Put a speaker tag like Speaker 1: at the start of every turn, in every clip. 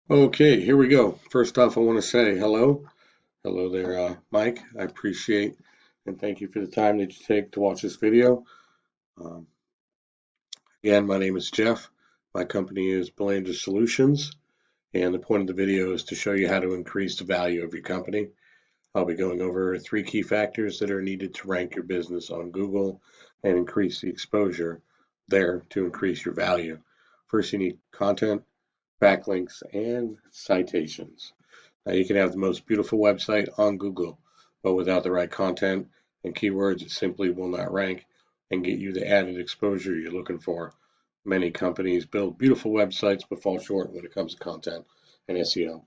Speaker 1: Okay, here we go. First off, I want to say hello. Hello there, Mike. I appreciate and thank you for the time that you take to watch this video. Um, Again, my name is Jeff. My company is Belanger Solutions, and the point of the video is to show you how to increase the value of your company. I'll be going over three key factors that are needed to rank your business on Google and increase the exposure there to increase your value. First, you need content, backlinks, and citations. Now you can have the most beautiful website on Google, but without the right content and keywords, it simply will not rank and get you the added exposure you're looking for. Many companies build beautiful websites but fall short when it comes to content and SEO.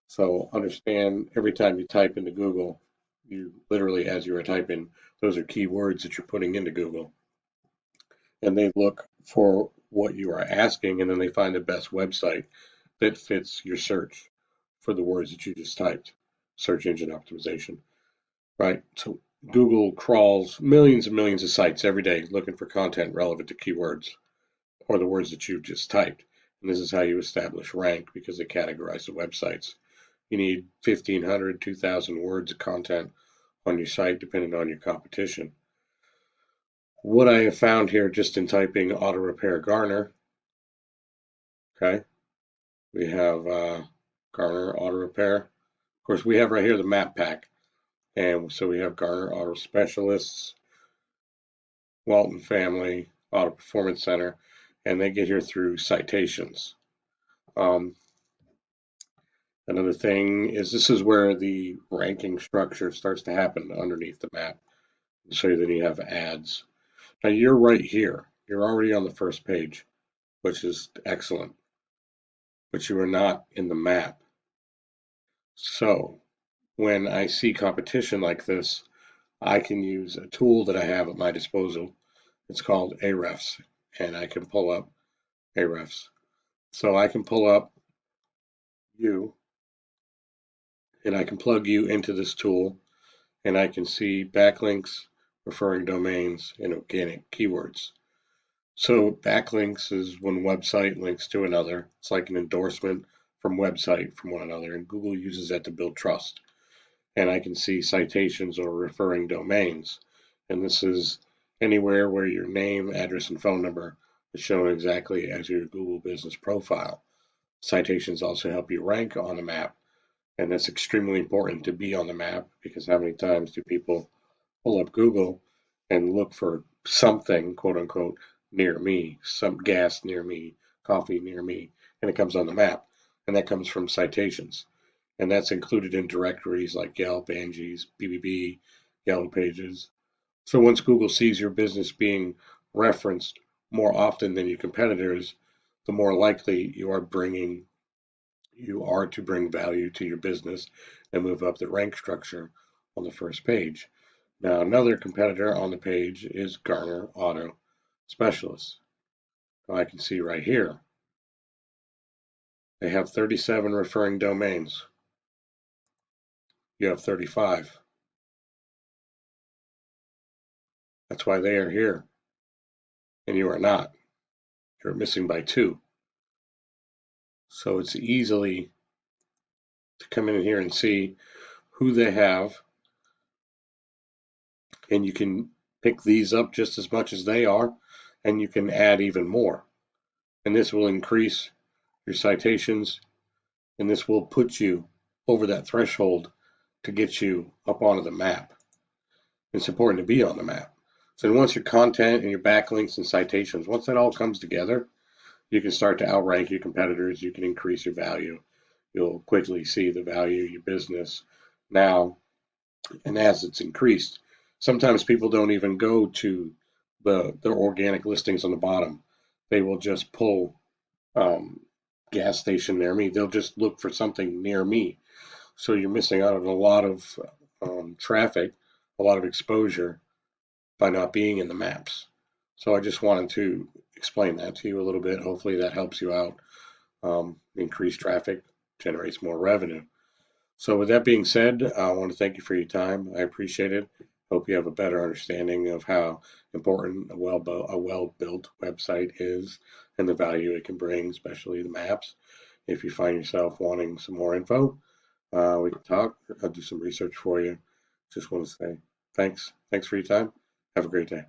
Speaker 1: So understand every time you type into Google, you literally, as you are typing, those are keywords that you're putting into Google. And they look for what you are asking, and then they find the best website that fits your search for the words that you just typed. Search engine optimization, right? So Google crawls millions and millions of sites every day looking for content relevant to keywords or the words that you've just typed. And this is how you establish rank because they categorize the websites. You need 1,500, 2,000 words of content on your site depending on your competition. What I have found here just in typing auto repair Garner, okay, we have Garner auto repair. Of course, we have right here the map pack. And so we have Garner Auto Specialists, Walton Family, Auto Performance Center, and they get here through citations. Um, Another thing is this is where the ranking structure starts to happen underneath the map. So then you have ads. Now you're right here. You're already on the first page, which is excellent, but you are not in the map. So when I see competition like this, I can use a tool that I have at my disposal. It's called Ahrefs, and I can pull up Ahrefs. So I can pull up you, and I can plug you into this tool, and I can see backlinks, referring domains, and organic keywords. So backlinks is when website links to another. It's like an endorsement from website from one another, and Google uses that to build trust. And I can see citations or referring domains. And this is anywhere where your name, address, and phone number is shown exactly as your Google business profile. Citations also help you rank on the map, and that's extremely important to be on the map because how many times do people pull up Google and look for something, quote unquote, near me, some gas near me, coffee near me, and it comes on the map, and that comes from citations, and that's included in directories like Yelp, Angie's, BBB, Yellow Pages. So once Google sees your business being referenced more often than your competitors, the more likely you are to bring value to your business and move up the rank structure on the first page. Now, another competitor on the page is Garner Auto Specialists. Now, I can see right here, they have 37 referring domains. You have 35. That's why they are here, and you are not. You're missing by 2. So it's easily to come in here and see who they have, and you can pick these up just as much as they are, and you can add even more. And this will increase your citations, and this will put you over that threshold to get you up onto the map. It's important to be on the map. So once your content and your backlinks and citations, once that all comes together, you can start to outrank your competitors. You can increase your value. You'll quickly see the value of your business now, and as it's increased, sometimes people don't even go to their organic listings on the bottom. They will just pull um, gas station near me. They'll just look for something near me. So you're missing out on a lot of traffic, a lot of exposure by not being in the maps. So I just wanted to explain that to you a little bit. Hopefully that helps you out. Increased traffic generates more revenue. So with that being said, I want to thank you for your time. I appreciate it. Hope you have a better understanding of how important a well-built website is and the value it can bring, especially the maps. If you find yourself wanting some more info, we can talk. I'll do some research for you. Just want to say thanks. Thanks for your time. Have a great day.